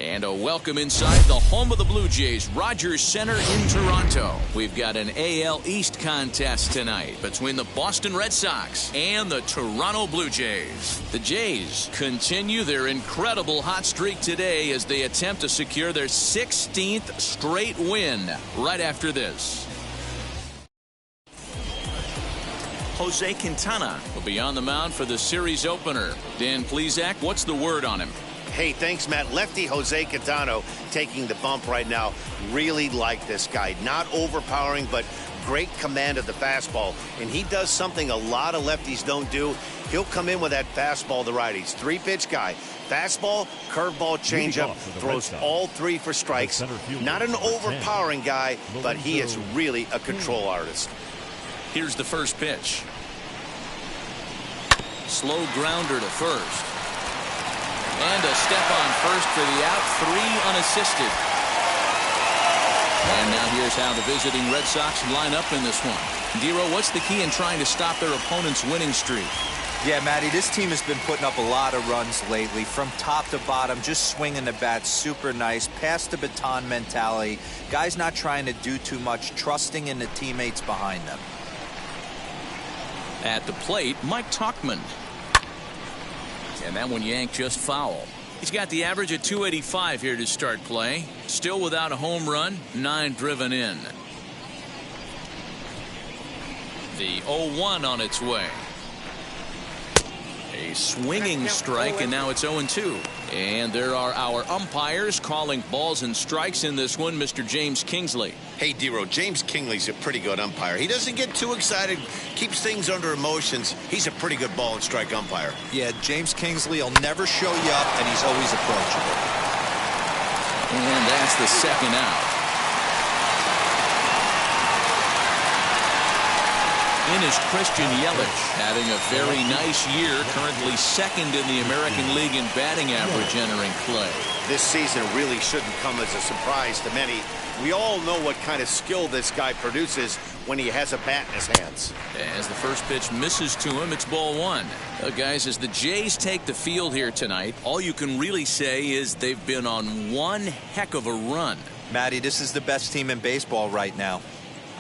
And a welcome inside the home of the Blue Jays, Rogers Center in Toronto. We've got an AL East contest tonight between the Boston Red Sox and the Toronto Blue Jays. The Jays continue their incredible hot streak today as they attempt to secure their 16th straight win right after this. Jose Quintana will be on the mound for the series opener. Dan Plesac, what's the word on him? Hey, thanks, Matt. Lefty Jose Quintana taking the bump right now. Really like this guy. Not overpowering, but great command of the fastball. And he does something a lot of lefties don't do. He'll come in with that fastball to righties. Three-pitch guy. Fastball, curveball, changeup. Throws all three for strikes. Not an overpowering guy, but he is really a control artist. Here's the first pitch. Slow grounder to first. And a step on first for the out, 3 unassisted. And now here's how the visiting Red Sox line up in this one. Dero, what's the key in trying to stop their opponent's winning streak? Yeah, Matty, this team has been putting up a lot of runs lately. From top to bottom, just swinging the bat super nice. Pass the baton mentality. Guys not trying to do too much, trusting in the teammates behind them. At the plate, Mike Tauchman. And that one yanked just foul. He's got the average at 285 here to start play. Still without a home run, 9 driven in. The 0-1 on its way. A swinging strike, and now it's 0-2. And there are our umpires calling balls and strikes in this one, Mr. James Kingsley. Hey, Dero, James Kingsley's a pretty good umpire. He doesn't get too excited, keeps things under emotions. He's a pretty good ball and strike umpire. Yeah, James Kingsley will never show you up, and he's always approachable. And that's the second out. In is Christian Yelich, having a very nice year, currently second in the American League in batting average entering play. This season really shouldn't come as a surprise to many. We all know what kind of skill this guy produces when he has a bat in his hands. As the first pitch misses to him, it's ball 1. Guys, as the Jays take the field here tonight, all you can really say is they've been on one heck of a run. Matty, this is the best team in baseball right now.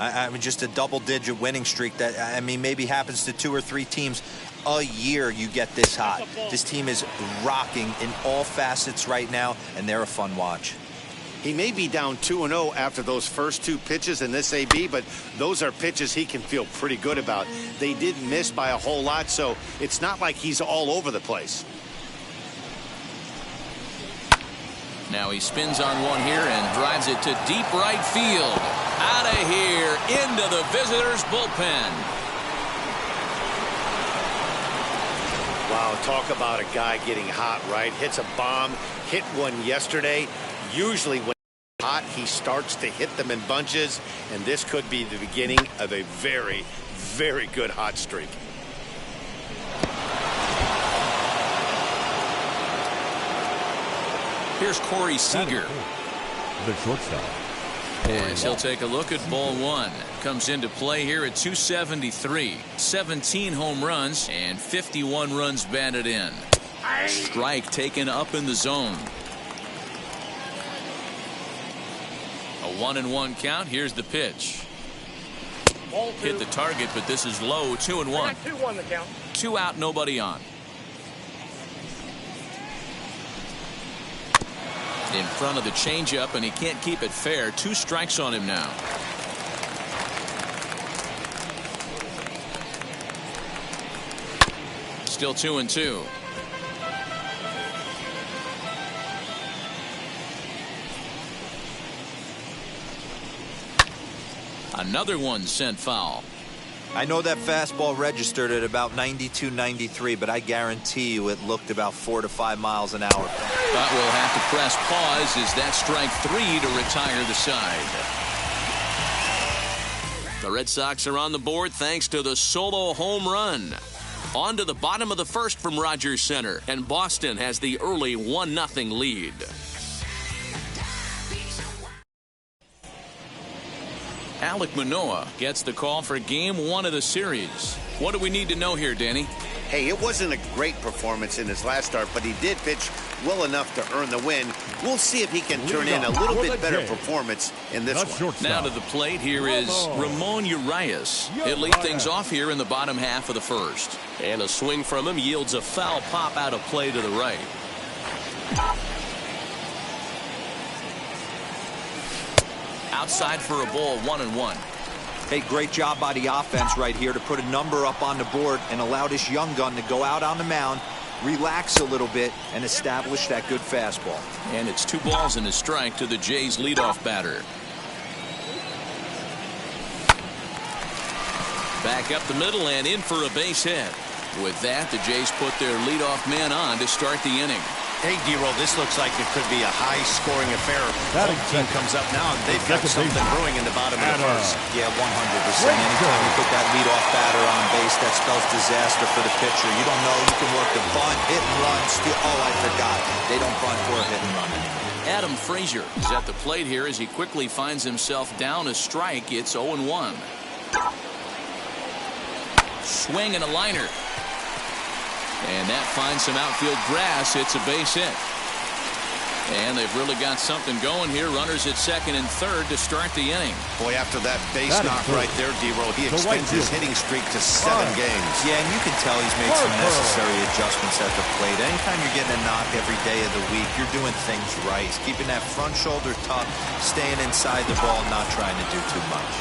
I mean, just a double-digit winning streak that, I mean, maybe happens to 2 or 3 teams a year. You get this hot. This team is rocking in all facets right now, and they're a fun watch. He may be down 2-0 after those first 2 pitches in this AB, but those are pitches he can feel pretty good about. They did miss by a whole lot, so it's not like he's all over the place. Now he spins on one here and drives it to deep right field. Out of here, into the visitors' bullpen. Wow, talk about a guy getting hot, right? Hits a bomb, hit one yesterday. Usually when he's hot, he starts to hit them in bunches, and this could be the beginning of a very, very good hot streak. Here's Corey Seager. The shortstop. As he'll take a look at ball 1. Comes into play here at 273. 17 home runs and 51 runs batted in. Strike taken up in the zone. A 1-1 count. Here's the pitch. Hit the target, but this is low. 2-1. 2-1 the count. 2 out, nobody on. In front of the changeup, and he can't keep it fair. 2 strikes on him now. Still 2-2. Another one sent foul. I know that fastball registered at about 92, 93, but I guarantee you it looked about 4 to 5 miles an hour. But we'll have to press pause as that strike 3 to retire the side. The Red Sox are on the board thanks to the solo home run. On to the bottom of the first from Rogers Center, and Boston has the early 1-0 lead. Alek Manoah gets the call for game 1 of the series. What do we need to know here, Danny? Hey, it wasn't a great performance in his last start, but he did pitch well enough to earn the win. We'll see if he can turn in a little bit better performance in this one. Now to the plate here is Ramon Urias. He'll lead things off here in the bottom half of the first. And a swing from him yields a foul pop out of play to the right. Outside for a ball, 1-1. Hey, great job by the offense right here to put a number up on the board and allow this young gun to go out on the mound, relax a little bit, and establish that good fastball. And it's 2 balls and a strike to the Jays leadoff batter. Back up the middle and in for a base hit. With that, the Jays put their leadoff man on to start the inning. Hey, D-Roll, this looks like it could be a high-scoring affair. Home team comes up now, and they've got something brewing in the bottom of the first. Yeah, 100%. Anytime you put that leadoff batter on base, that spells disaster for the pitcher. You don't know. You can work the bunt, hit and run, steal. Oh, I forgot. They don't bunt or hit and run anymore. Adam Frazier is at the plate here as he quickly finds himself down a strike. It's 0-1. Swing and a liner. And that finds some outfield grass. It's a base hit. And they've really got something going here. Runners at second and third to start the inning. Boy, after that base knock right there, D-Roll, he extends his hitting streak to 7 games. Yeah, and you can tell he's made some necessary adjustments at the plate. Anytime you're getting a knock every day of the week, you're doing things right. He's keeping that front shoulder tough, staying inside the ball, not trying to do too much.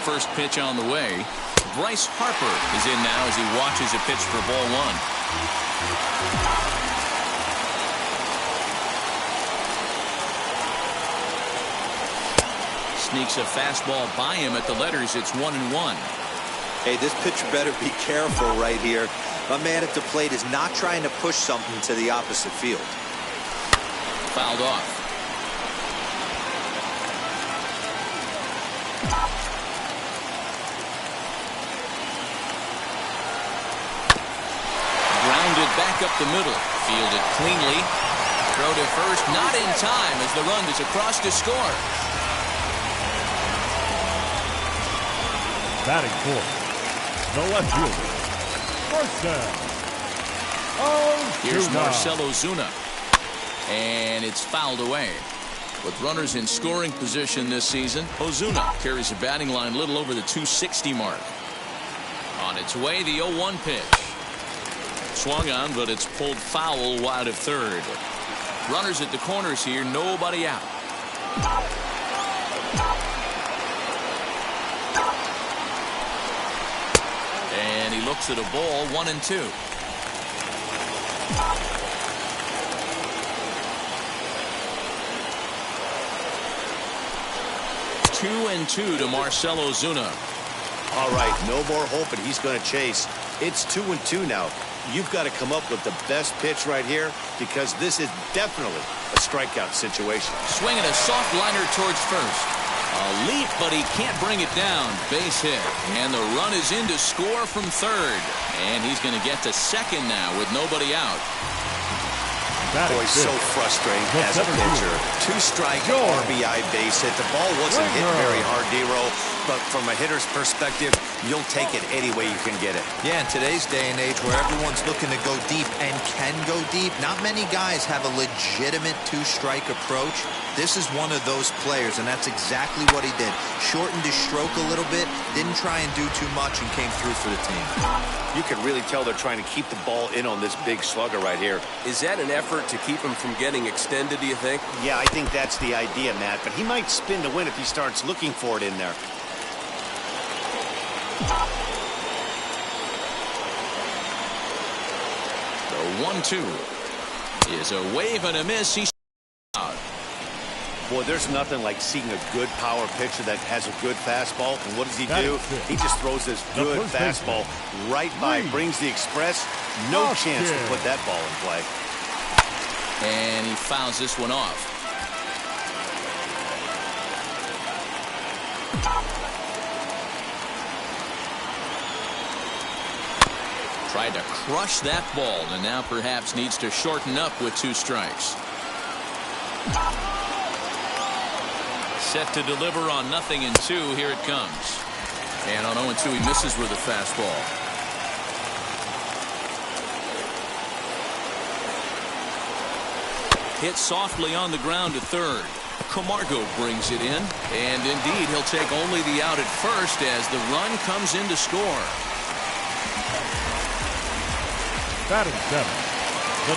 First pitch on the way. Bryce Harper is in now as he watches a pitch for ball 1. Sneaks a fastball by him at the letters. It's 1-1. Hey, this pitcher better be careful right here. My man at the plate is not trying to push something to the opposite field. Fouled off. Back up the middle. Fielded cleanly. Throw to first. Not in time as the run is across to score. Batting fourth, the left fielder, Marcell. Here's Marcell Ozuna. And it's fouled away. With runners in scoring position this season, Ozuna carries a batting line a little over the 260 mark. On its way, the 0-1 pitch. Swung on, but it's pulled foul wide of third. Runners at the corners here, nobody out. And he looks at a ball, 1-2. Two and 2 to Marcell Ozuna. All right, no more hope, and he's going to chase. It's 2-2 now. You've got to come up with the best pitch right here because this is definitely a strikeout situation. Swinging a soft liner towards first. A leap, but he can't bring it down. Base hit. And the run is in to score from third. And he's going to get to second now with nobody out. Boy, so frustrating as a pitcher. 2-strike RBI base hit. The ball wasn't hit very hard, D-Roll, but from a hitter's perspective, you'll take it any way you can get it. Yeah, in today's day and age where everyone's looking to go deep and can go deep, not many guys have a legitimate 2-strike approach. This is one of those players, and that's exactly what he did. Shortened his stroke a little bit, didn't try and do too much, and came through for the team. You can really tell they're trying to keep the ball in on this big slugger right here. Is that an effort to keep him from getting extended, do you think? Yeah, I think that's the idea, Matt, but he might spin to win if he starts looking for it in there. The 1-2 is a wave and a miss. He's out. Boy, there's nothing like seeing a good power pitcher that has a good fastball. And what does he do? He just throws this good fastball right by, brings the express. No chance to put that ball in play. And he fouls this one off. Tried to crush that ball and now perhaps needs to shorten up with 2 strikes. Set to deliver on 0-2. Here it comes. And on 0-2 he misses with a fastball. Hit softly on the ground to third. Camargo brings it in, and indeed he'll take only the out at first as the run comes in to score. Batting seventh.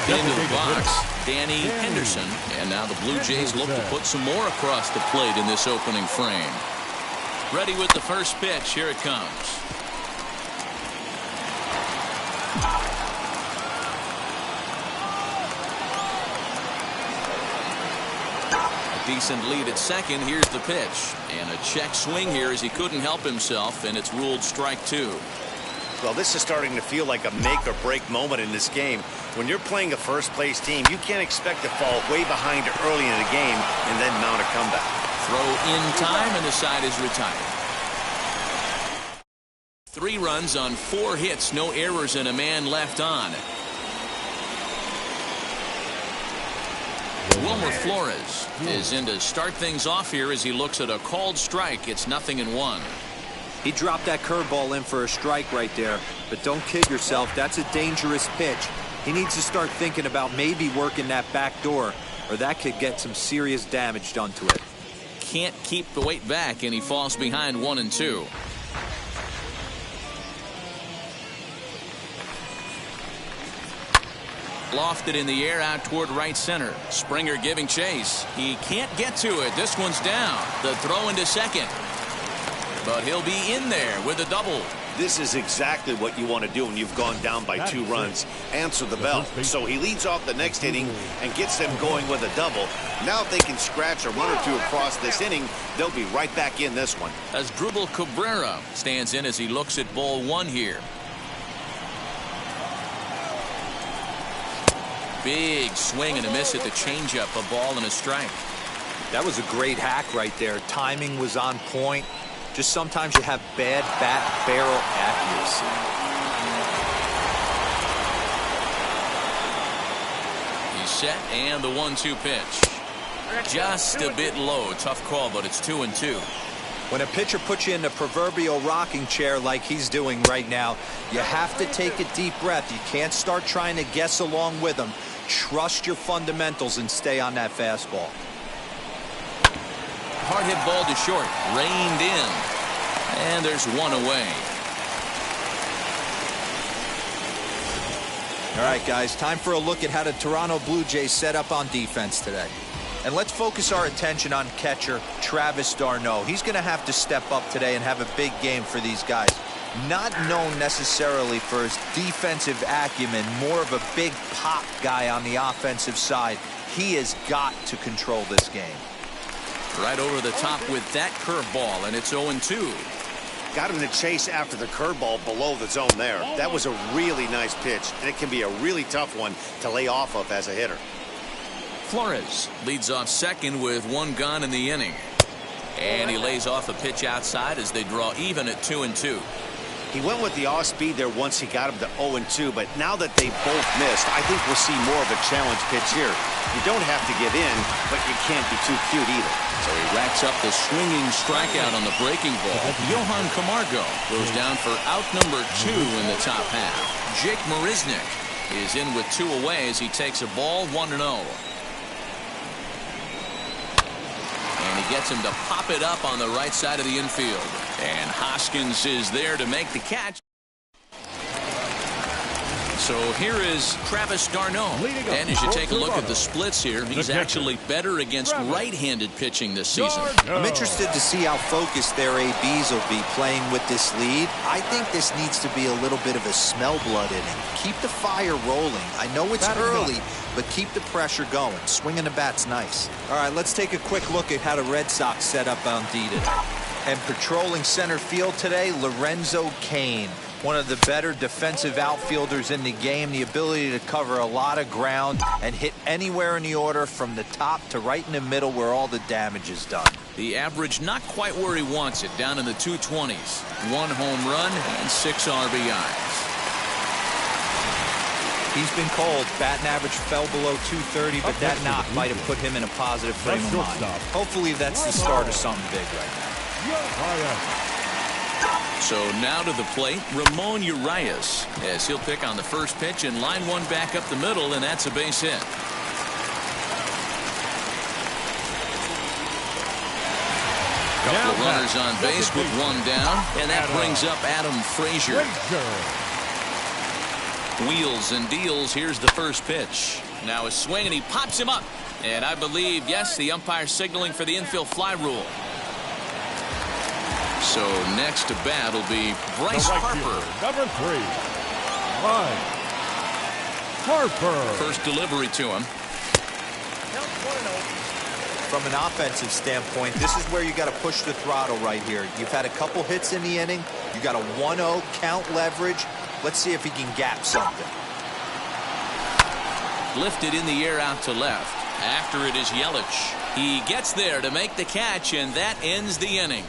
Into the box, Danny Henderson, and now the Blue Jays look to put some more across the plate in this opening frame. Ready with the first pitch. Here it comes. Decent lead at second. Here's the pitch, and a check swing here as he couldn't help himself, and it's ruled strike two. Well, this is starting to feel like a make or break moment in this game. When you're playing a first place team, you can't expect to fall way behind early in the game and then mount a comeback. Throw in time, and the side is retired. 3 runs on 4 hits, no errors, and a man left on. Wilmer Flores is in to start things off here as he looks at a called strike. It's 0-1. He dropped that curveball in for a strike right there, but don't kid yourself. That's a dangerous pitch. He needs to start thinking about maybe working that back door, or that could get some serious damage done to it. Can't keep the weight back, and he falls behind 1-2. Lofted in the air out toward right center. Springer giving chase. He can't get to it. This one's down. The throw into second. But he'll be in there with a double. This is exactly what you want to do when you've gone down by 2 runs. Answer the bell. So he leads off the next inning and gets them going with a double. Now if they can scratch a run or two across this inning, they'll be right back in this one. As Drupal Cabrera stands in as he looks at ball 1 here. Big swing and a miss at the changeup. A ball and a strike. That was a great hack right there. Timing was on point. Just sometimes you have bad bat barrel accuracy. He's set, and the 1-2 pitch. Just a bit low. Tough call, but it's 2-2. When a pitcher puts you in the proverbial rocking chair like he's doing right now, you have to take a deep breath. You can't start trying to guess along with him. Trust your fundamentals and stay on that fastball. Hard hit ball to short. Reined in. And there's 1 away. All right, guys, time for a look at how the Toronto Blue Jays set up on defense today. And let's focus our attention on catcher Travis d'Arnaud. He's going to have to step up today and have a big game for these guys. Not known necessarily for his defensive acumen, more of a big pop guy on the offensive side. He has got to control this game. Right over the top with that curveball, and it's 0-2. Got him to chase after the curveball below the zone there. That was a really nice pitch, and it can be a really tough one to lay off of as a hitter. Flores leads off second with 1 gone in the inning. And he lays off a pitch outside as they draw even at 2-2. He went with the off speed there once he got him to 0-2, but now that they both missed, I think we'll see more of a challenge pitch here. You don't have to give in, but you can't be too cute either. So he racks up the swinging strikeout on the breaking ball. Johan Camargo goes down for out number 2 in the top half. Jake Marisnick is in with 2 away as he takes a ball 1-0. And he gets him to pop it up on the right side of the infield. And Hoskins is there to make the catch. So here is Travis d'Arnaud. And as you take a look at the splits here, he's actually better against right-handed pitching this season. I'm interested to see how focused their ABs will be playing with this lead. I think this needs to be a little bit of a smell blood inning. Keep the fire rolling. I know it's early, but keep the pressure going. Swinging the bat's nice. All right, let's take a quick look at how the Red Sox set up on D today. And patrolling center field today, Lorenzo Cain. One of the better defensive outfielders in the game. The ability to cover a lot of ground and hit anywhere in the order from the top to right in the middle where all the damage is done. The average not quite where he wants it, down in the 220s. 1 home run and 6 RBIs. He's been cold. Batting average fell below 230, but that knock might have put him in a positive frame of mind. Hopefully that's the start of something big right now. So now to the plate, Ramon Urias, as he'll pick on the first pitch and line one back up the middle, and that's a base hit. Couple of runners on base with one down, and that brings up Adam Frazier. Wheels and deals. Here's the first pitch. Now a swing, and he pops him up. And I believe, yes, the umpire signaling for the infield fly rule. So next to bat will be Bryce Harper. Number 3, Bryce Harper. First delivery to him. From an offensive standpoint, this is where you got to push the throttle right here. You've had a couple hits in the inning. You got a 1-0 count leverage. Let's see if he can gap something. Lifted in the air out to left. After it is Yelich. He gets there to make the catch, and that ends the inning.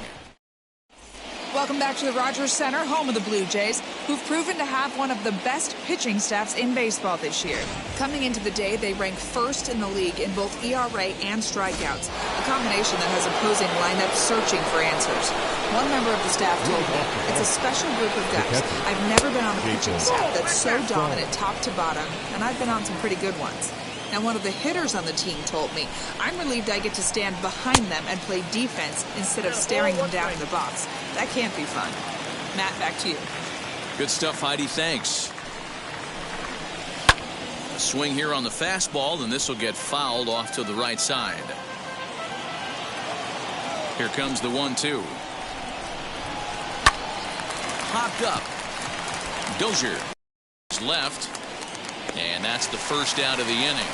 Welcome back to the Rogers Center, home of the Blue Jays, who've proven to have one of the best pitching staffs in baseball this year. Coming into the day, they rank first in the league in both ERA and strikeouts, a combination that has opposing lineups searching for answers. One member of the staff told me, it's a special group of guys. I've never been on a pitching staff that's so dominant top to bottom, and I've been on some pretty good ones. And one of the hitters on the team told me, I'm relieved I get to stand behind them and play defense instead of staring them down in the box. That can't be fun. Matt, back to you. Good stuff, Heidi. Thanks. A swing here on the fastball, and this will get fouled off to the right side. Here comes the 1-2. Popped up. Dozier is left. And that's the first out of the inning.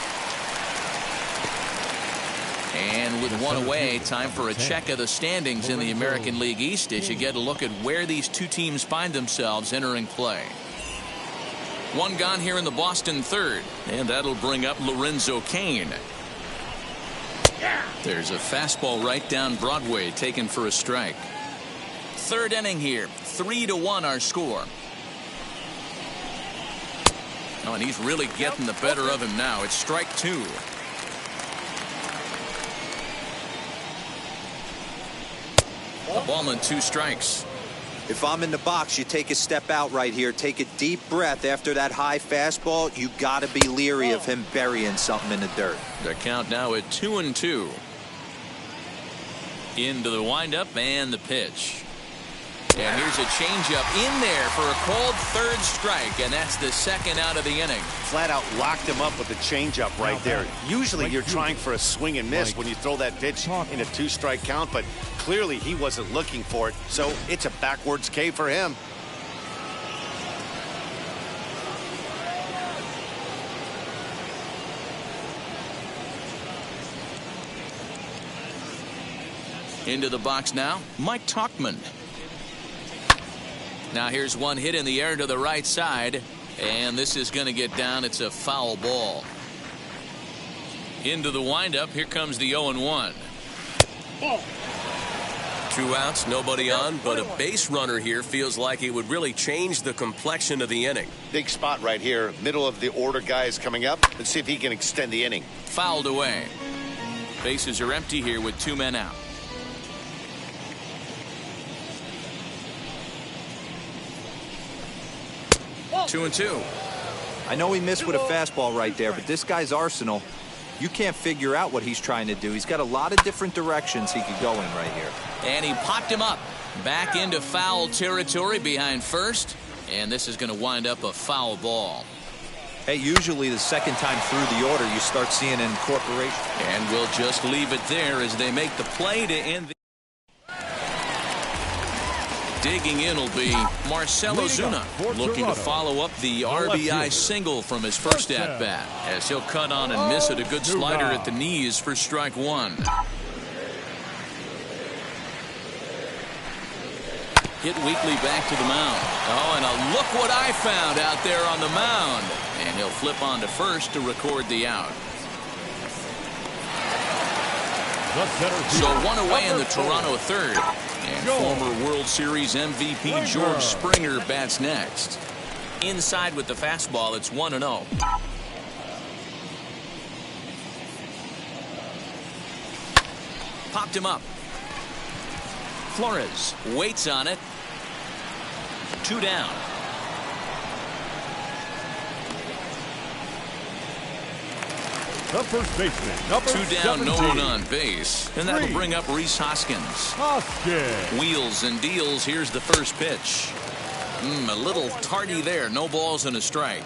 And with one away, time for a check of the standings in the American League East as you get a look at where these two teams find themselves entering play. One gone here in the Boston third, and that'll bring up Lorenzo Cain. There's a fastball right down Broadway taken for a strike. Third inning here, 3-1 our score. Oh, and he's really getting the better of him now. It's strike 2. A ball and 2 strikes. If I'm in the box, you take a step out right here. Take a deep breath after that high fastball. You got to be leery of him burying something in the dirt. The count now at 2-2. Into the windup and the pitch. And here's a changeup in there for a called third strike, and that's the second out of the inning. Flat out locked him up with a changeup right there. Usually you're trying for a swing and miss when you throw that pitch in a 2-strike count, but clearly he wasn't looking for it, so it's a backwards K for him. Into the box now, Mike Tauchman. Now here's one hit in the air to the right side, and this is going to get down. It's a foul ball. Into the windup. Here comes the 0-1. 2 outs, nobody on, but a base runner here feels like it would really change the complexion of the inning. Big spot right here. Middle of the order guy is coming up. Let's see if he can extend the inning. Fouled away. Bases are empty here with 2 men out. Two and 2. I know he missed with a fastball right there, but this guy's arsenal, you can't figure out what he's trying to do. He's got a lot of different directions he could go in right here. And he popped him up. Back into foul territory behind first. And this is going to wind up a foul ball. Hey, usually the second time through the order, you start seeing an incorporation. And we'll just leave it there as they make the play to end the... Digging in will be Marcell Ozuna, looking to follow up the RBI single from his first at-bat, as he'll cut on and miss it. A good slider at the knees for strike 1. Hit weakly back to the mound. Oh, and a look what I found out there on the mound. And he'll flip on to first to record the out. So one away in the Toronto third. And former World Series MVP George Springer bats next. Inside with the fastball, it's 1-0. Popped him up. Flores waits on it. 2 down. The first baseman, number 2 down, 17. no one on base. And that'll bring up Rhys Hoskins. Hoskins. Wheels and deals. Here's the first pitch. A little tardy there. No balls and a strike.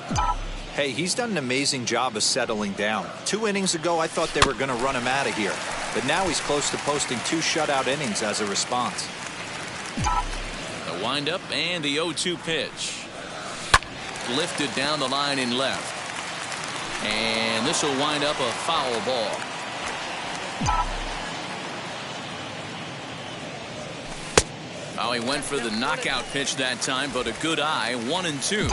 Hey, he's done an amazing job of settling down. 2 innings ago, I thought they were going to run him out of here. But now he's close to posting 2 shutout innings as a response. The windup and the 0-2 pitch. Lifted down the line in left. And this will wind up a foul ball. Oh, he went for the knockout pitch that time, but a good eye. 1-2.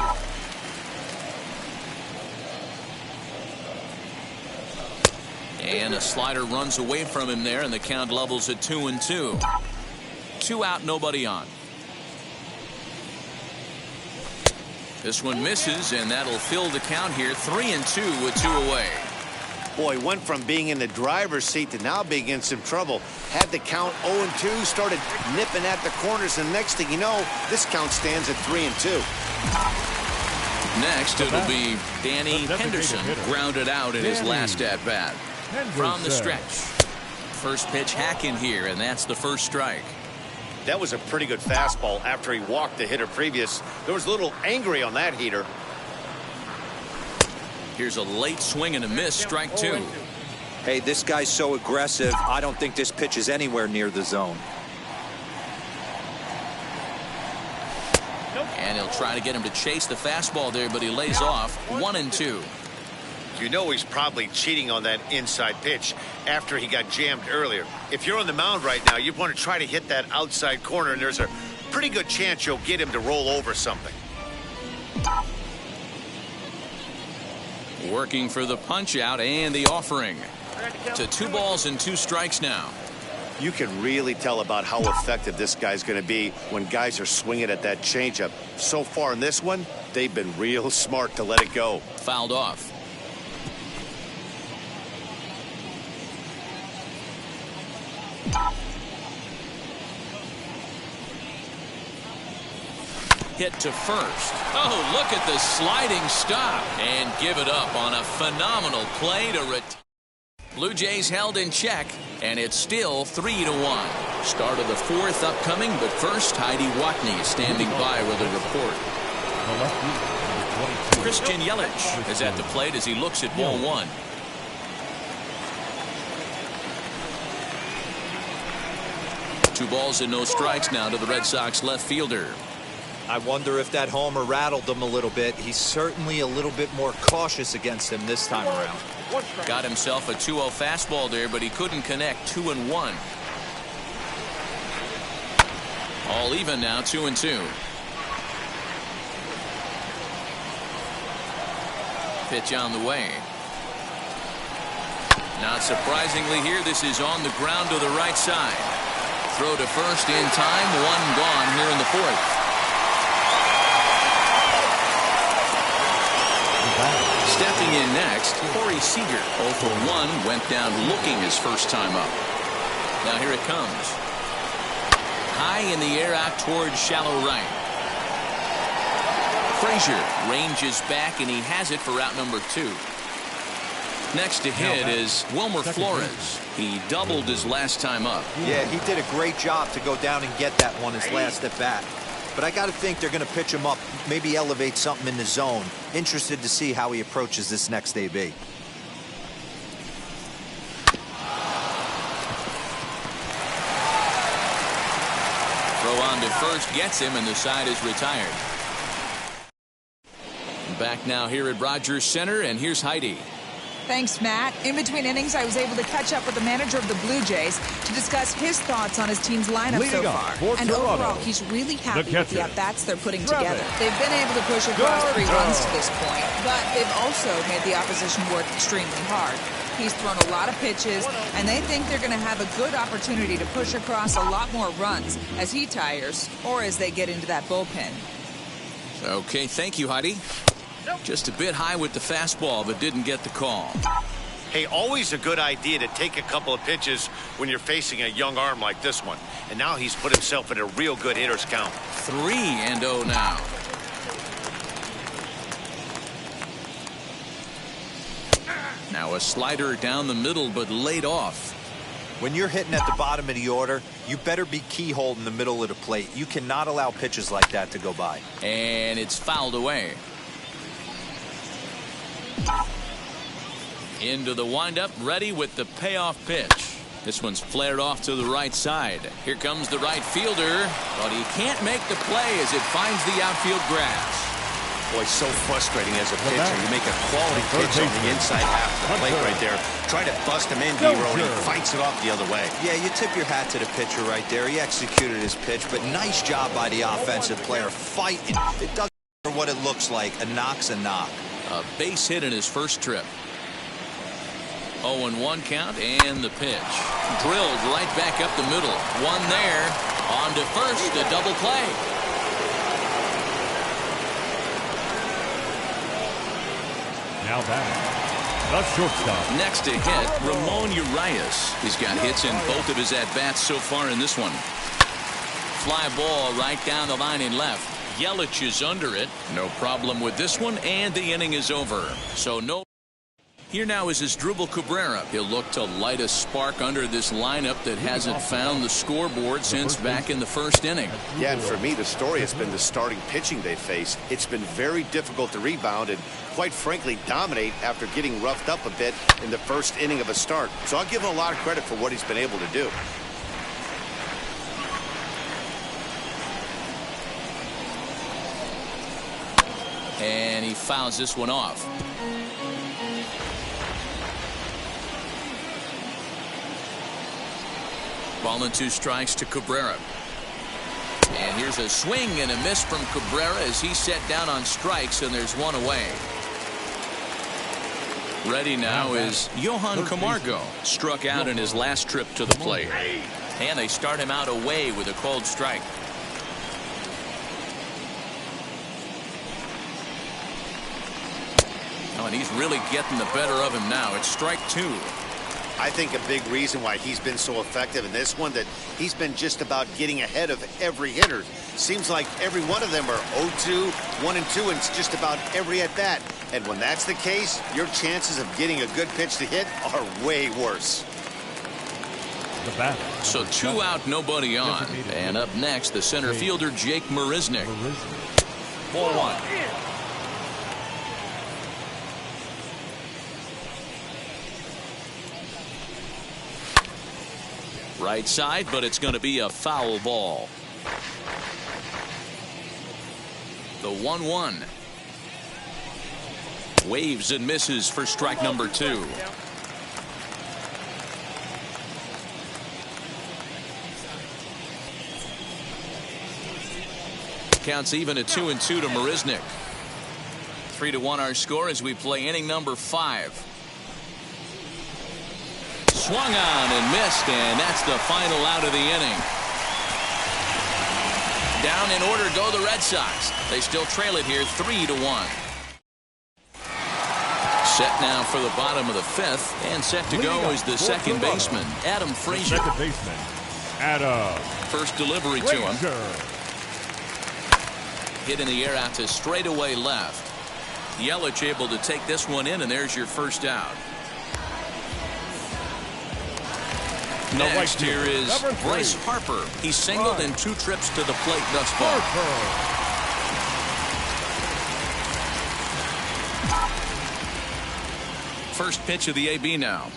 And a slider runs away from him there, and the count levels at 2-2. 2 out, nobody on. This one misses, and that'll fill the count here. 3-2 with 2 away. Boy, went from being in the driver's seat to now being in some trouble. Had the count 0-2, started nipping at the corners, and next thing you know, this count stands at 3-2. Next, it'll be Danny Henderson, grounded out in his last at-bat. From the stretch. First pitch hack in here, and that's the first strike. That was a pretty good fastball after he walked the hitter previous. There was a little angry on that heater. Here's a late swing and a miss, strike 2. Hey, this guy's so aggressive, I don't think this pitch is anywhere near the zone. And he'll try to get him to chase the fastball there, but he lays off. 1-2. You know he's probably cheating on that inside pitch after he got jammed earlier. If you're on the mound right now, you want to try to hit that outside corner, and there's a pretty good chance you'll get him to roll over something. Working for the punch out and the offering. To 2 balls and 2 strikes now. You can really tell about how effective this guy's going to be when guys are swinging at that changeup. So far in this one, they've been real smart to let it go. Fouled off. Hit to first. Oh, look at the sliding stop. And give it up on a phenomenal play to Blue Jays held in check, and it's still 3-1. Start of the 4th upcoming, but first, Heidi Watney standing by with a report. Christian Yelich is at the plate as he looks at ball 1. Two balls and no strikes now to the Red Sox left fielder. I wonder if that homer rattled him a little bit. He's certainly a little bit more cautious against him this time around. Got himself a 2-0 fastball there, but he couldn't connect. 2-1. All even now, 2-2. Pitch on the way. Not surprisingly here, this is on the ground to the right side. Throw to first in time, 1 gone here in the 4th. Stepping in next, Corey Seager. 0 for 1, went down looking his first time up. Now here it comes. High in the air out towards shallow right. Frazier ranges back, and he has it for out number 2. Next to hit is Wilmer Flores. He doubled his last time up. Yeah, he did a great job to go down and get that one his last at bat. But I got to think they're going to pitch him up, maybe elevate something in the zone. Interested to see how he approaches this next AB. Throw on to first gets him, and the side is retired. Back now here at Rogers Center, and here's Heidi. Thanks, Matt. In between innings, I was able to catch up with the manager of the Blue Jays to discuss his thoughts on his team's lineup so far. And overall, he's really happy with the at-bats they're putting together. They've been able to push across 3 runs to this point, but they've also made the opposition work extremely hard. He's thrown a lot of pitches, and they think they're going to have a good opportunity to push across a lot more runs as he tires or as they get into that bullpen. Okay, thank you, Heidi. Just a bit high with the fastball, but didn't get the call. Hey, always a good idea to take a couple of pitches when you're facing a young arm like this one. And now he's put himself in a real good hitter's count. 3-0 now. Now a slider down the middle, but laid off. When you're hitting at the bottom of the order, you better be keyhole in the middle of the plate. You cannot allow pitches like that to go by. And it's fouled away. Into the windup, ready with the payoff pitch. This one's flared off to the right side. Here comes the right fielder, but he can't make the play as it finds the outfield grass. Boy, so frustrating as a pitcher. You make a quality pitch on the inside half of the plate right there. Try to bust him in, D-Row, and he fights it off the other way. Yeah, you tip your hat to the pitcher right there. He executed his pitch, but nice job by the offensive player fighting. It doesn't matter what it looks like. A knock's a knock. A base hit in his first trip. 0-1 count, and the pitch. Drilled right back up the middle. One there. On to first, a double play. Now batting, the shortstop. Next to hit, Ramon Urias. He's got hits in both of his at-bats so far in this one. Fly ball right down the line in left. Yelich is under it. No problem with this one, and the inning is over. So no. Here now is Asdrubal Cabrera. He'll look to light a spark under this lineup that hasn't found the scoreboard since back in the first inning. Yeah, and for me, the story has been the starting pitching they face. It's been very difficult to rebound and, quite frankly, dominate after getting roughed up a bit in the first inning of a start. So I'll give him a lot of credit for what he's been able to do. And he fouls this one off. Ball and 2 strikes to Cabrera. And here's a swing and a miss from Cabrera as he's set down on strikes, and there's one away. Ready now is Johan Camargo. Struck out in his last trip to the plate. And they start him out away with a cold strike. Oh, and he's really getting the better of him now. It's strike 2. I think a big reason why he's been so effective in this one, that he's been just about getting ahead of every hitter. Seems like every one of them are 0-2, 1-2, and it's just about every at bat. And when that's the case, your chances of getting a good pitch to hit are way worse. The batter. So 2 out, nobody on. And up next, the center fielder, Jake Marisnick. Ball 1. Right side, but it's going to be a foul ball. The 1-1. Waves and misses for strike number 2. Counts even at 2-2 to Marisnick. 3-1 our score as we play inning number 5. Swung on and missed, and that's the final out of the inning. Down in order go the Red Sox. They still trail it here 3-1. Set now for the bottom of the 5th, and set to go is the second baseman, Adam Frazier. Second baseman, Adam. First delivery to him. Hit in the air out to straightaway left. Yelich able to take this one in, and there's your first out. Next here is Bryce Harper. He's singled in 2 trips to the plate thus far. First pitch of the AB now.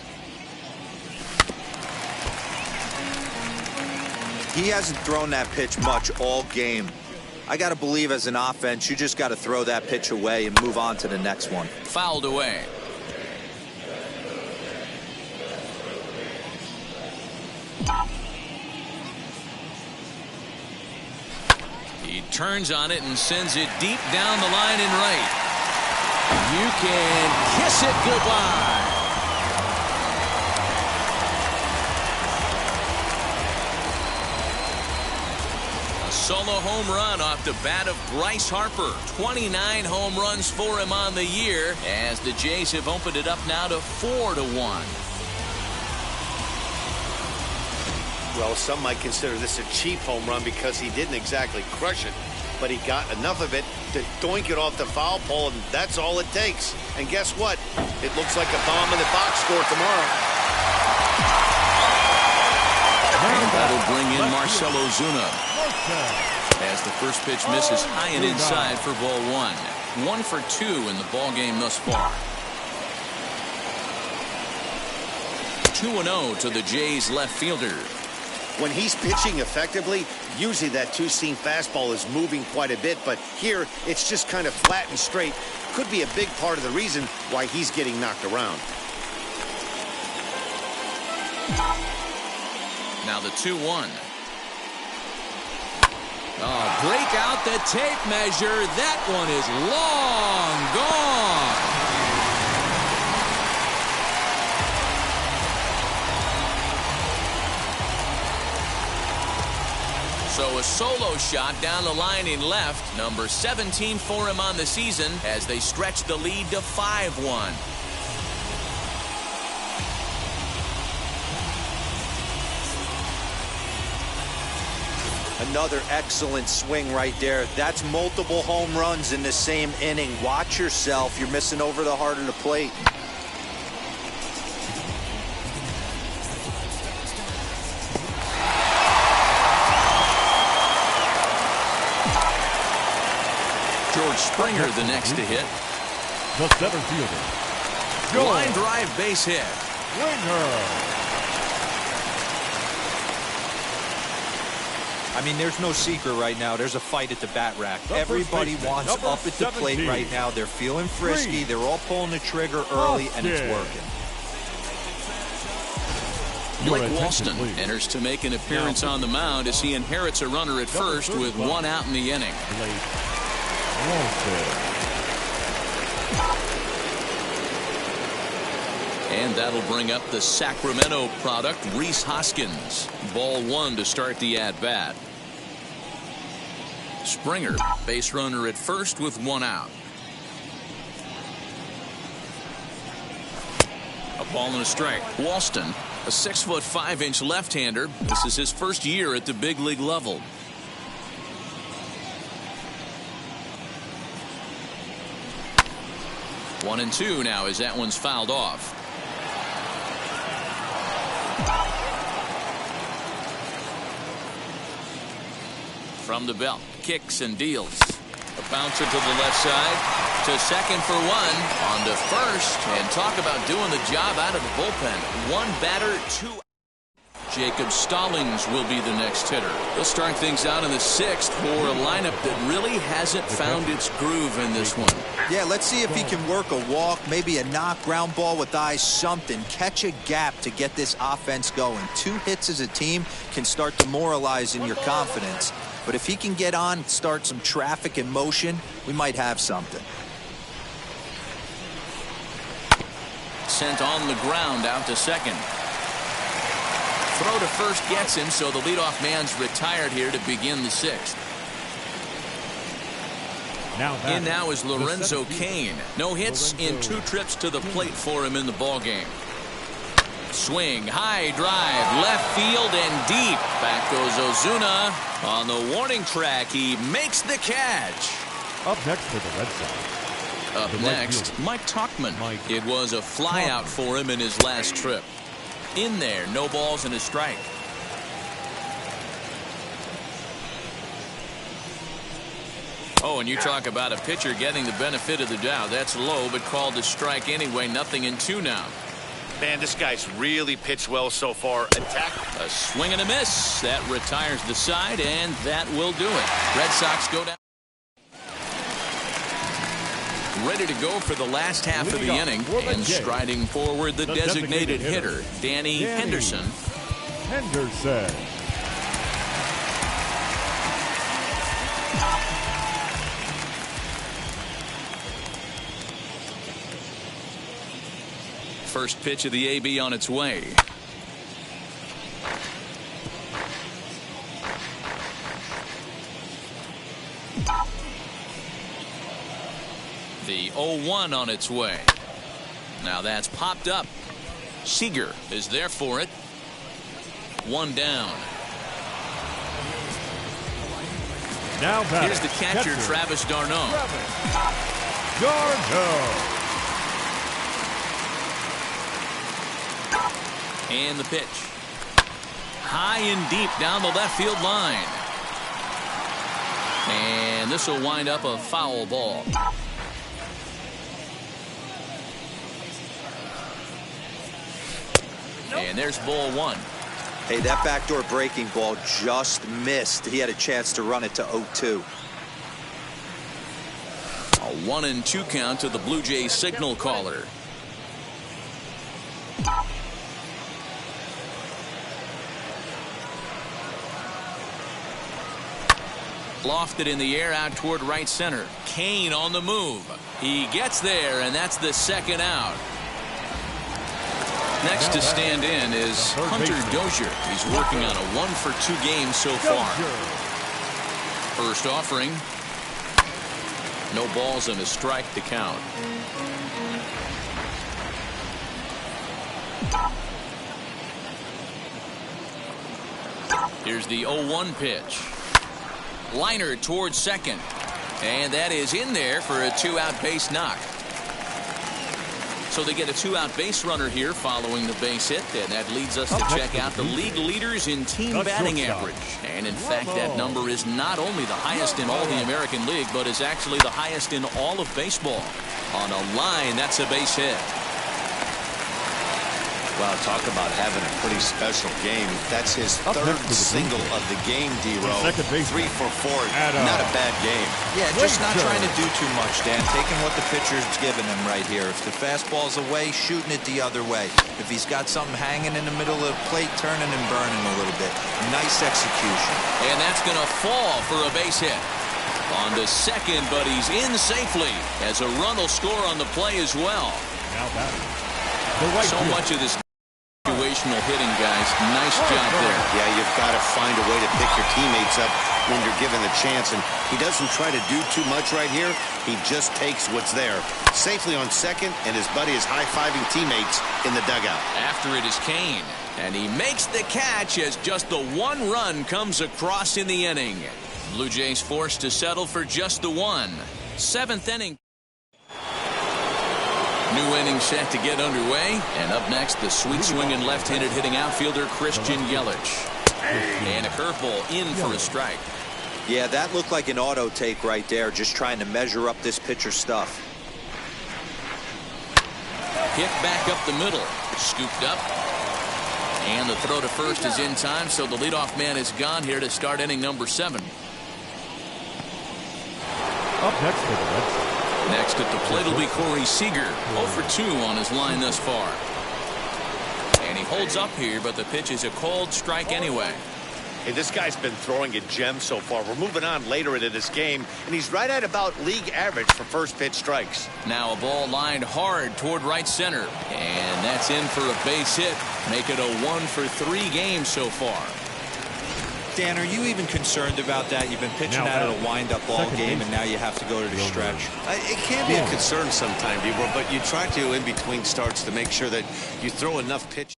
He hasn't thrown that pitch much all game. I got to believe as an offense, you just got to throw that pitch away and move on to the next one. Fouled away. He turns on it and sends it deep down the line and right. You can kiss it goodbye. A solo home run off the bat of Bryce Harper. 29 home runs for him on the year, as the Jays have opened it up now to 4-1. Well, some might consider this a cheap home run because he didn't exactly crush it. but he got enough of it to doink it off the foul pole, and that's all it takes. And guess what? It looks like a bomb in the box score tomorrow. And that'll bring in Marcell Ozuna. As the first pitch misses high and inside for ball one. 1 for 2 in the ball game thus far. 2-0 to the Jays left fielder. When he's pitching effectively, usually that two-seam fastball is moving quite a bit, but here it's just kind of flat and straight. Could be a big part of the reason why he's getting knocked around. Now the 2-1. Oh, break out the tape measure. That one is long gone. So a solo shot down the line in left. Number 17 for him on the season as they stretch the lead to 5-1. Another excellent swing right there. That's multiple home runs in the same inning. Watch yourself. You're missing over the heart of the plate. George Springer the next to hit. The center fielder. Line drive base hit. Springer. I mean, there's no secret right now. There's a fight at the bat rack. Everybody wants up at the plate right now. They're feeling frisky. They're all pulling the trigger early, and it's working. Blake Walston enters to make an appearance on the mound as he inherits a runner at first with 1 out in the inning. And that'll bring up the Sacramento product, Rhys Hoskins. Ball 1 to start the at-bat. Springer, base runner at first with 1 out. A ball and a strike. Walston, a 6'5" left-hander. This is his first year at the big league level. One and 2 now as that one's fouled off. From the belt, kicks and deals. A bouncer to the left side, to second for 1, on to first, and talk about doing the job out of the bullpen. 1 batter, 2. Jacob Stallings will be the next hitter. They'll start things out in the 6th for a lineup that really hasn't found its groove in this one. Yeah, let's see if he can work a walk, maybe a knock, ground ball with eyes, something. Catch a gap to get this offense going. 2 hits as a team can start demoralizing your confidence. But if he can get on, start some traffic in motion, we might have something. Sent on the ground out to second. Throw to first gets him, so the leadoff man's retired here to begin the 6th. In now is Lorenzo Cain. No hits in 2 trips to the plate for him in the ballgame. Swing, high drive, left field and deep. Back goes Ozuna. On the warning track, he makes the catch. Up next for the Red Sox. Up next, Mike Tauchman. It was a flyout for him in his last trip. In there, no balls and a strike. Oh, and you talk about a pitcher getting the benefit of the doubt. That's low, but called a strike anyway. Nothing in 2 now. Man, this guy's really pitched well so far. Attack. A swing and a miss. That retires the side, and that will do it. Red Sox go down. Ready to go for the last half of the inning, and striding forward the designated hitter, Danny Henderson. First pitch of the AB on its way. The 0-1 on its way. Now that's popped up. Seager is there for it. 1 down. Now batting, Here's the catcher, Travis d'Arnaud. And the pitch. High and deep down the left field line. And this will wind up a foul ball. And there's ball one. Hey, that backdoor breaking ball just missed. He had a chance to run it to 0-2. A 1-2 count to the Blue Jays signal caller. Lofted in the air out toward right center. Kane on the move. He gets there, and that's the second out. Next to stand in is Hunter Dozier. He's working on a 1-for-2 game so far. First offering. No balls and a strike to count. Here's the 0-1 pitch. Liner towards second. And that is in there for a 2-out base knock. So they get a 2-out base runner here following the base hit, and that leads us to check out the league leaders in team batting average. And in fact, that number is not only the highest in all the American League, but is actually the highest in all of baseball. On a line, that's a base hit. Wow, talk about having a pretty special game. That's his third single of the game, D-Row. 3 for 4. Not a bad game. Yeah, just not trying to do too much, Dan. Taking what the pitcher's giving him right here. If the fastball's away, shooting it the other way. If he's got something hanging in the middle of the plate, turning and burning a little bit. Nice execution. And that's going to fall for a base hit. On to second, but he's in safely as a run will score on the play as well. So much of this situational hitting, guys. Nice job there. Yeah, you've got to find a way to pick your teammates up when you're given the chance, and he doesn't try to do too much right here. He just takes what's there. Safely on second, and his buddy is high-fiving teammates in the dugout. After it is Kane, and he makes the catch as just the one run comes across in the inning. Blue Jays forced to settle for just the one. 7th inning. New inning set to get underway. And up next, the sweet-swinging left-handed hitting outfielder Christian Yelich. And a curveball in for a strike. Yeah, that looked like an auto take right there, just trying to measure up this pitcher's stuff. Hit back up the middle. Scooped up. And the throw to first is in time, so the leadoff man is gone here to start inning number 7. Up next for the Red Sox. Next at the plate will be Corey Seager. 0 for 2 on his line thus far. And he holds up here, but the pitch is a called strike anyway. Hey, this guy's been throwing a gem so far. We're moving on later into this game, and he's right at about league average for first pitch strikes. Now a ball lined hard toward right center. And that's in for a base hit. Make it a 1 for 3 game so far. Dan, are you even concerned about that? You've been pitching out of a wind-up ball game, and now you have to go to the stretch. It can be a concern sometimes, Deaver, but you try to, in between starts, to make sure that you throw enough pitch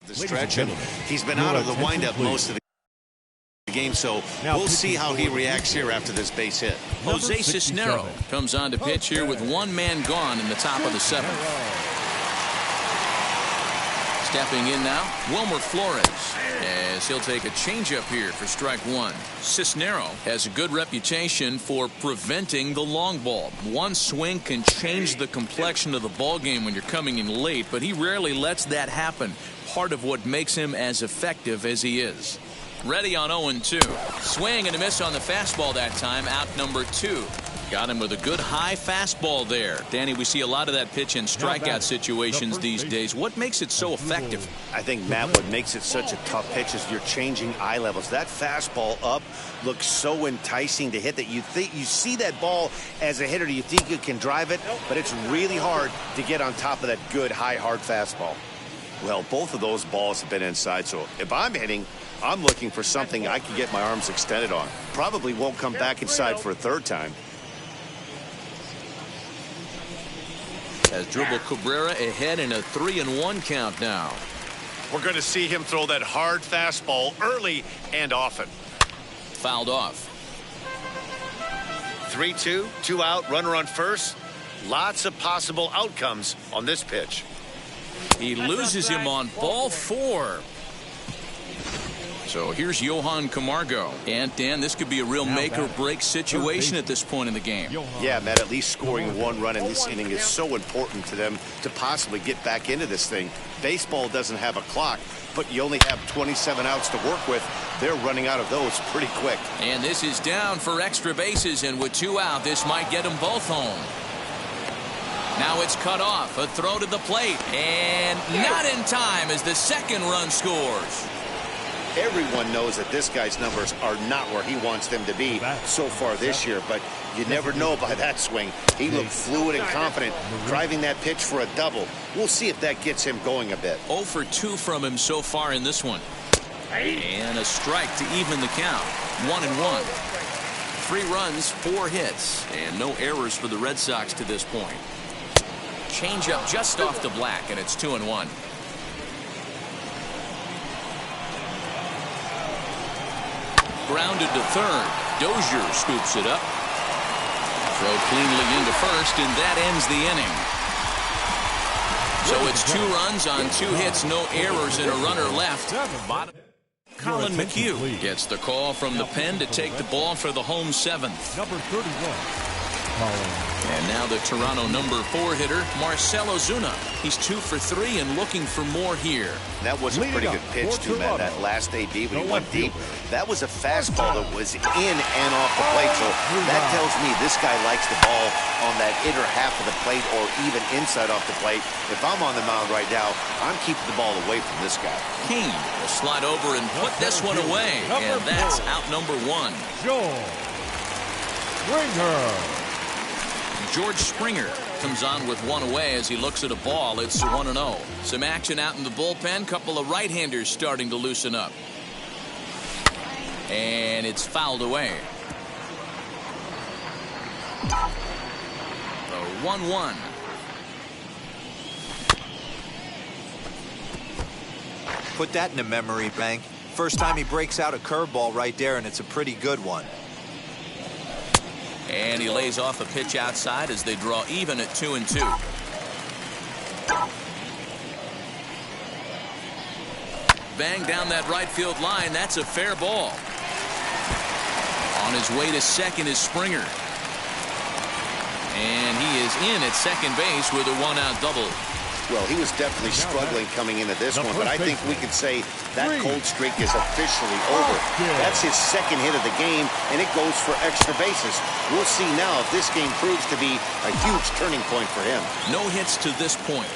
to the stretch. And he's been out of the wind-up most of the game, so we'll see how he reacts here after this base hit. Jose Cisnero comes on to pitch here with one man gone in the top of the 7th. Stepping in now, Wilmer Flores, as he'll take a changeup here for strike 1. Cisnero has a good reputation for preventing the long ball. One swing can change the complexion of the ball game when you're coming in late, but he rarely lets that happen. Part of what makes him as effective as he is. Ready on 0-2. Swing and a miss on the fastball that time, out number 2. Got him with a good high fastball there. Danny, we see a lot of that pitch in strikeout situations these days. What makes it so effective? I think, Matt, what makes it such a tough pitch is you're changing eye levels. That fastball up looks so enticing to hit that you see that ball as a hitter. You think you can drive it, but it's really hard to get on top of that good high hard fastball. Well, both of those balls have been inside, so if I'm hitting, I'm looking for something I can get my arms extended on. Probably won't come back inside for a third time. As Dribble Cabrera ahead in a 3-1 count now. We're going to see him throw that hard fastball early and often. Fouled off. 3-2, 2 out, runner on first. Lots of possible outcomes on this pitch. He loses him on ball 4. So here's Johan Camargo. And, Dan, this could be a real make-or-break situation at this point in the game. Yeah, Matt, at least scoring 1 run in this inning is so important to them to possibly get back into this thing. Baseball doesn't have a clock, but you only have 27 outs to work with. They're running out of those pretty quick. And this is down for extra bases, and with 2 out, this might get them both home. Now it's cut off. A throw to the plate, and not in time as the second run scores. Everyone knows that this guy's numbers are not where he wants them to be so far this year, but you never know by that swing. He looked fluid and confident, driving that pitch for a double. We'll see if that gets him going a bit. 0 for 2 from him so far in this one. And a strike to even the count. 1-1. 3 runs, 4 hits, and no errors for the Red Sox to this point. Changeup just off the black, and it's 2-1. Grounded to third. Dozier scoops it up. Throw cleanly into first, and that ends the inning. So it's 2 runs on 2 hits, no errors, and a runner left. Colin McHugh gets the call from the pen to take the ball for the home 7th. Number 31. And now the Toronto number 4 hitter, Marcell Ozuna. He's 2 for 3 and looking for more here. That was a pretty good pitch, too, man. That last AB when he went deep. That was a fastball that was in and off the plate. So that tells me this guy likes the ball on that inner half of the plate or even inside off the plate. If I'm on the mound right now, I'm keeping the ball away from this guy. Kane will slide over and put this one away. And that's out number 1. George Springer comes on with 1 away as he looks at a ball. It's 1-0. Some action out in the bullpen. Couple of right-handers starting to loosen up. And it's fouled away. 1-1. Put that in a memory bank. First time he breaks out a curveball right there, and it's a pretty good one. And he lays off a pitch outside as they draw even at 2-2. Bang down that right field line. That's a fair ball. On his way to second is Springer. And he is in at second base with a 1-out double. Well, he was definitely struggling coming into this one, but I think we could say that cold streak is officially over. That's his second hit of the game, and it goes for extra bases. We'll see now if this game proves to be a huge turning point for him. No hits to this point.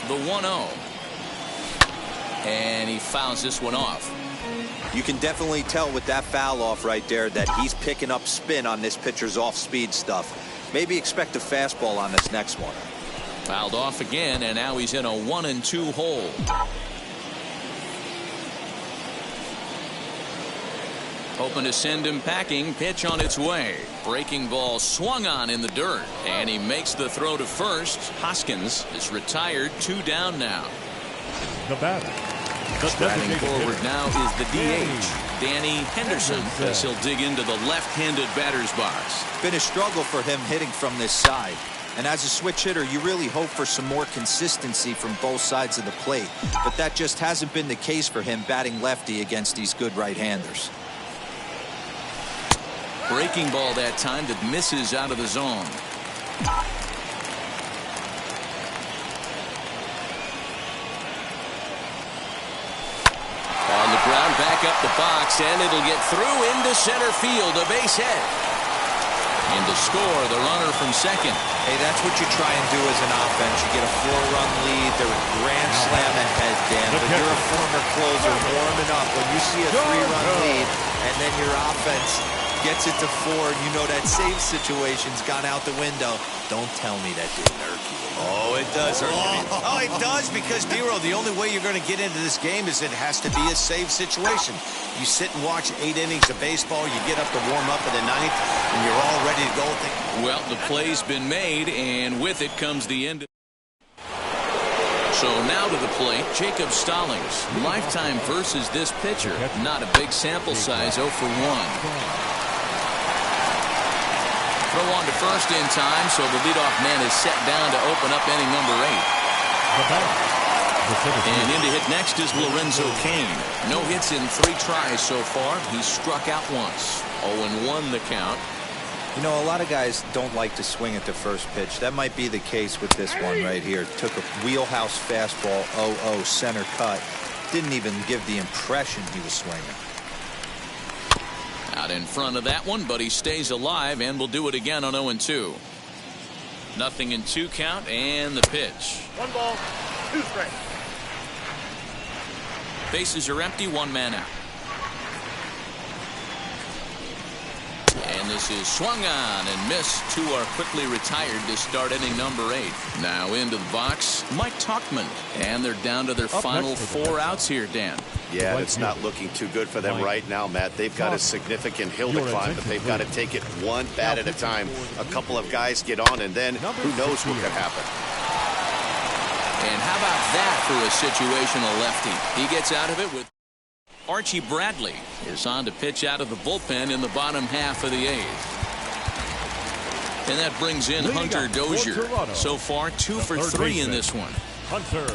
The 1-0. And he fouls this one off. You can definitely tell with that foul off right there that he's picking up spin on this pitcher's off-speed stuff. Maybe expect a fastball on this next one. Fouled off again, and now he's in a 1-2 hole. Hoping to send him packing. Pitch on its way. Breaking ball swung on in the dirt, and he makes the throw to first. Hoskins is retired. 2 down now. The batter. Striding forward now is the DH, Danny Henderson, as he'll dig into the left-handed batter's box. Been a struggle for him hitting from this side. And as a switch hitter, you really hope for some more consistency from both sides of the plate. But that just hasn't been the case for him batting lefty against these good right-handers. Breaking ball that time that misses out of the zone. On the ground, back up the box, and it'll get through into center field, a base hit. And to score, the runner from second. Hey, that's what you try and do as an offense. You get a 4-run lead. They're a grand slam ahead, Dan. But you're a former closer warming up. When you see a 3-run lead, and then your offense gets it to 4, and you know that save situation's gone out the window. Don't tell me that didn't irk you. Oh, it does hurt me. Oh, it does, because, Dero, the only way you're going to get into this game is it has to be a save situation. You sit and watch 8 innings of baseball, you get up to warm up in the 9th, and you're all ready to go. Well, the play's been made, and with it comes the end. So now to the plate, Jacob Stallings. Lifetime versus this pitcher. Not a big sample size, 0 for 1. on to first in time, so the leadoff man is set down to open up inning number 8. The batter, the center And in fielder. to hit next is Lorenzo Cain. No hits in 3 tries so far. He's struck out once. 0-1 the count. You know, a lot of guys don't like to swing at the first pitch. That might be the case with this one right here. Took a wheelhouse fastball, 0-0 center cut. Didn't even give the impression he was swinging. Out in front of that one, but he stays alive and will do it again on 0-2. 0-2 count, and the pitch. 1 ball, 2 strikes. Bases are empty, 1 man out. And this is swung on and missed. 2 are quickly retired to start inning number 8. Now into the box, Mike Tuchman. And they're down to their final 4 outs here, Dan. Yeah, it's not looking too good for them right now, Matt. They've got a significant hill to climb, but they've got to take it one bat at a time. A couple of guys get on, and then who knows what could happen. And how about that for a situational lefty? He gets out of it with Archie Bradley is on to pitch out of the bullpen in the bottom half of the 8th. And that brings in Hunter Dozier. So far, 2 for 3 in this one. Hunter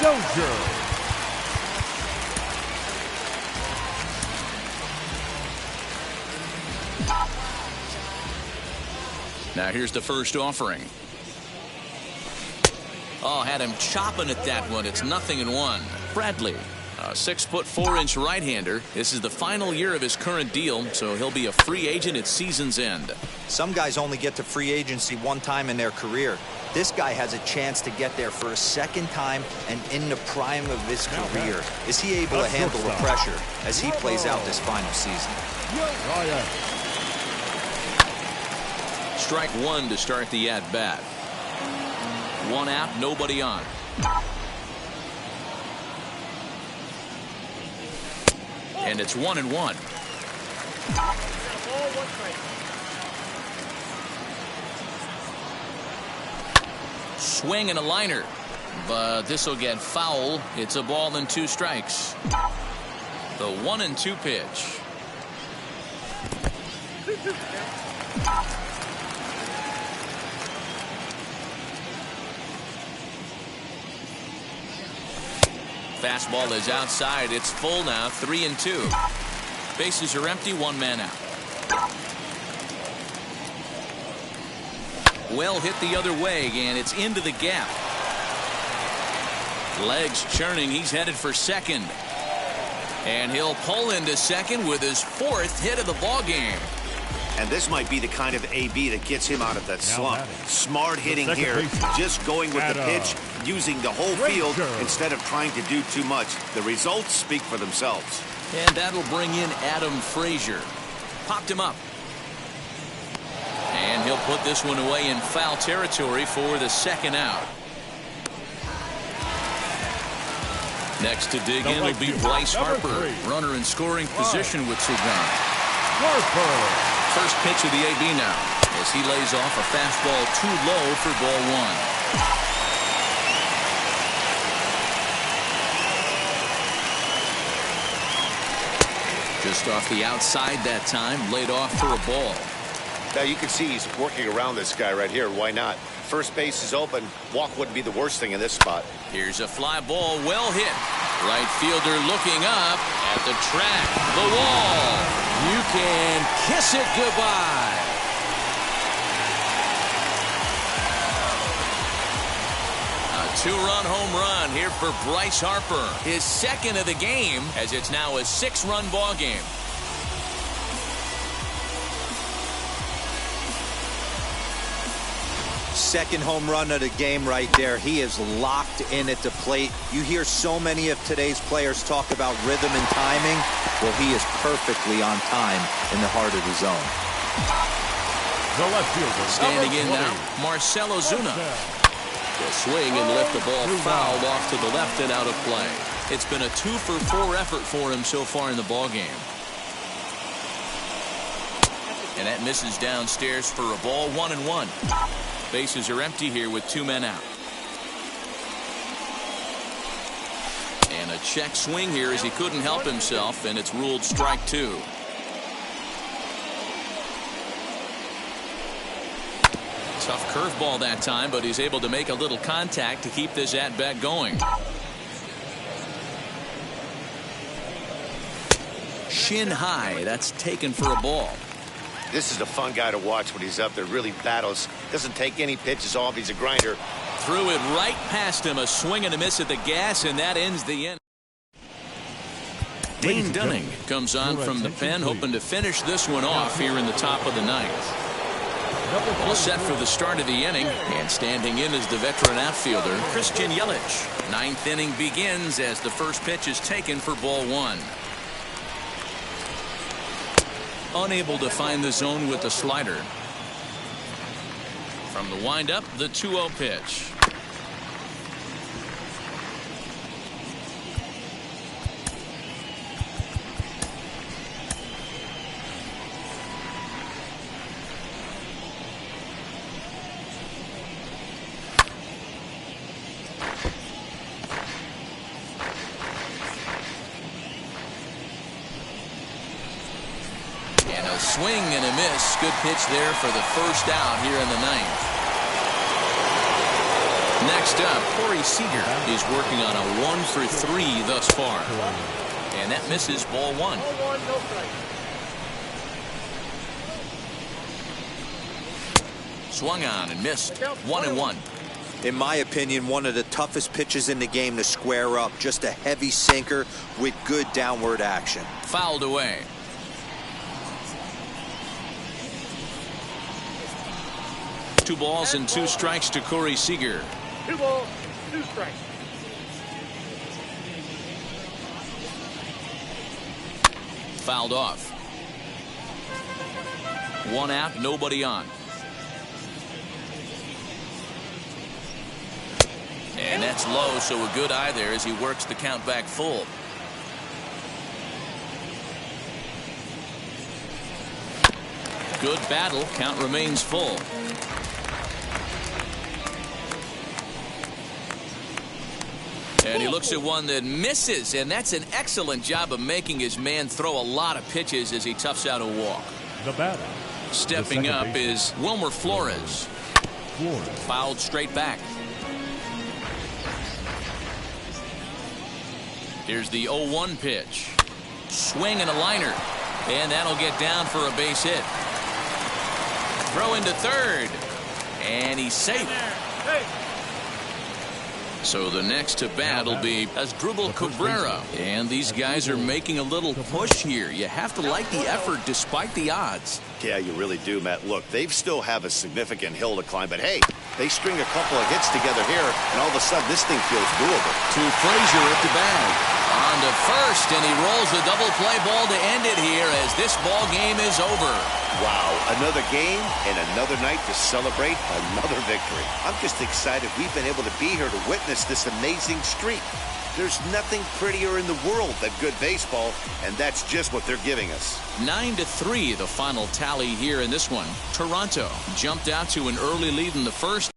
Dozier. Now here's the first offering. Oh, had him chopping at that one. It's 0-1. Bradley, a 6'4" right-hander. This is the final year of his current deal, so he'll be a free agent at season's end. Some guys only get to free agency 1 time in their career. This guy has a chance to get there for a 2nd time and in the prime of his career. Is he able to handle the pressure as he plays out this final season? Strike 1 to start the at-bat. 1 out, nobody on. And it's 1-1. Swing and a liner, but this will get foul. It's a ball and 2 strikes. The 1-2 pitch. Fastball is outside. It's full now. 3-2. Bases are empty. 1 man out. Well hit the other way, and it's into the gap. Legs churning. He's headed for second. And he'll pull into second with his 4th hit of the ball game. And this might be the kind of AB that gets him out of that slump. Smart hitting here, just going with the pitch, using the whole field instead of trying to do too much. The results speak for themselves. And that'll bring in Adam Frazier. Popped him up. And he'll put this one away in foul territory for the 2nd out. Next to dig in will be Bryce Harper. Runner in scoring position with 2 gone. Harper. First pitch of the AB now as he lays off a fastball too low for ball 1. Just off the outside that time, laid off for a ball. Now you can see he's working around this guy right here. Why not? First base is open. Walk wouldn't be the worst thing in this spot. Here's a fly ball, well hit. Right fielder looking up at the track, the wall. You can kiss it goodbye. A 2-run home run here for Bryce Harper. His 2nd of the game, as it's now a 6-run ball game. Second home run of the game right there. He is locked in at the plate. You hear so many of today's players talk about rhythm and timing. Well, he is perfectly on time in the heart of the zone. The left fielder. Standing in now, Marcell Ozuna. The swing and lift the ball fouled off to the left and out of play. It's been a 2-for-4 effort for him so far in the ball game. And that misses downstairs for a ball. 1-1. Bases are empty here with 2 men out. And a check swing here as he couldn't help himself, and it's ruled strike 2. Tough curveball that time, but he's able to make a little contact to keep this at-bat going. Shin high. That's taken for a ball. This is a fun guy to watch when he's up there. Really battles. Doesn't take any pitches off. He's a grinder. Threw it right past him. A swing and a miss at the gas, and that ends the inning. Dane Dunning comes on from the pen, hoping to finish this one off here in the top of the ninth. All set for the start of the inning, and standing in is the veteran outfielder, Christian Yelich. Ninth inning begins as the first pitch is taken for ball one. Unable to find the zone with the slider. From the windup, the 2-0 pitch. Swing and a miss. Good pitch there for the first out here in the ninth. Next up, Corey Seager is working on a 1-for-3 thus far. And that misses ball one. Swung on and missed. 1-1. In my opinion, one of the toughest pitches in the game to square up. Just a heavy sinker with good downward action. Fouled away. Two balls and two strikes to Corey Seager. 2 balls, 2 strikes. Fouled off. One out, nobody on. And that's low, so a good eye there as he works the count back full. Good battle. Count remains full. And he looks at one that misses, and that's an excellent job of making his man throw a lot of pitches as he toughs out a walk. The batter. Stepping up is Wilmer Flores. Fouled straight back. Here's the 0-1 pitch. Swing and a liner. And that'll get down for a base hit. Throw into third. And he's safe. So the next to bat will be Asdrubal Cabrera. And these guys are making a little push here. You have to like the effort despite the odds. Yeah, you really do, Matt. Look, they still have a significant hill to climb, but hey, they string a couple of hits together here, and all of a sudden this thing feels doable. To Frazier at the bag. On to first, and he rolls the double play ball to end it here as this ball game is over. Wow, another game and another night to celebrate another victory. I'm just excited we've been able to be here to witness this amazing streak. There's nothing prettier in the world than good baseball, and that's just what they're giving us. 9-3 the final tally here in this one. Toronto jumped out to an early lead in the first.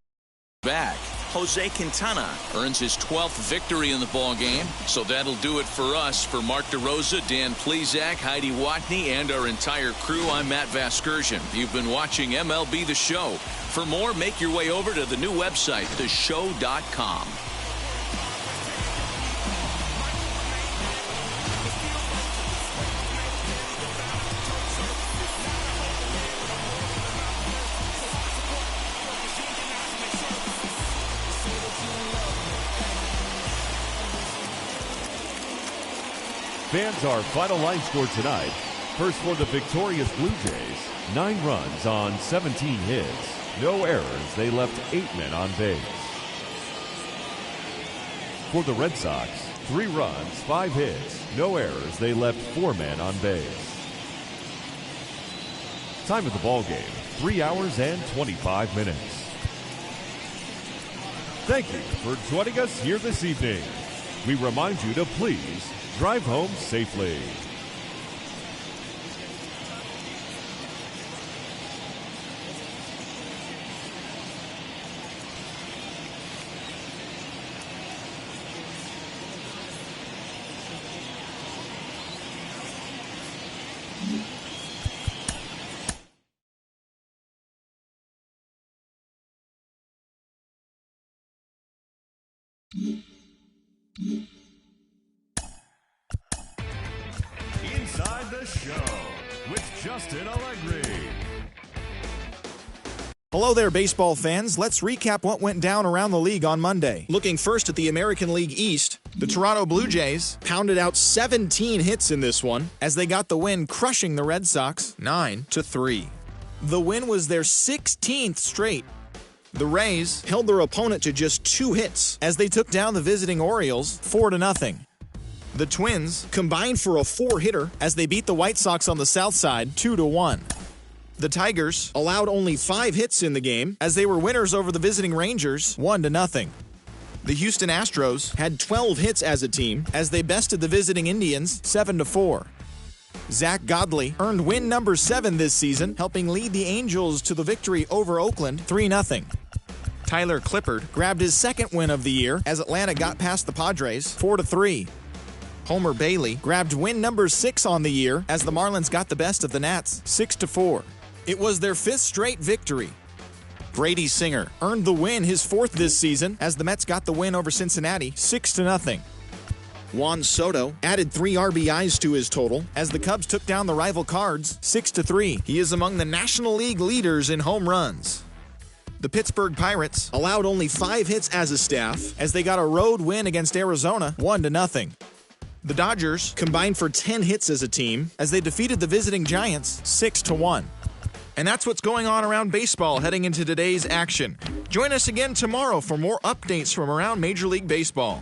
Back. Jose Quintana earns his 12th victory in the ball game. So that'll do it for us. For Mark DeRosa, Dan Plezak, Heidi Watney, and our entire crew, I'm Matt Vasgersian. You've been watching MLB The Show. For more, make your way over to the new website, theshow.com. Fans, our final line score tonight. First for the victorious Blue Jays, 9 runs on 17 hits. No errors. They left 8 men on base. For the Red Sox, 3 runs, 5 hits. No errors. They left 4 men on base. Time of the ball game, 3 hours and 25 minutes. Thank you for joining us here this evening. We remind you to please drive home safely. Inside the Show with Justin Allegri. Hello there, baseball fans. Let's recap what went down around the league on Monday. Looking first at the American League East, the Toronto Blue Jays pounded out 17 hits in this one as they got the win, crushing the Red Sox 9-3. The win was their 16th straight. The Rays held their opponent to just 2 hits as they took down the visiting Orioles 4-0. The Twins combined for a 4-hitter as they beat the White Sox on the south side 2-1. The Tigers allowed only 5 hits in the game as they were winners over the visiting Rangers 1-0. The Houston Astros had 12 hits as a team as they bested the visiting Indians 7-4. Zach Godley earned win number 7 this season, helping lead the Angels to the victory over Oakland 3-0. Tyler Clippard grabbed his second win of the year as Atlanta got past the Padres 4-3. Homer Bailey grabbed win number 6 on the year as the Marlins got the best of the Nats 6-4. It was their 5th straight victory. Brady Singer earned the win, his 4th this season, as the Mets got the win over Cincinnati 6-0. Juan Soto added 3 RBIs to his total as the Cubs took down the rival Cards 6-3. He is among the National League leaders in home runs. The Pittsburgh Pirates allowed only 5 hits as a staff as they got a road win against Arizona 1-0. The Dodgers combined for 10 hits as a team as they defeated the visiting Giants 6-1. And that's what's going on around baseball heading into today's action. Join us again tomorrow for more updates from around Major League Baseball.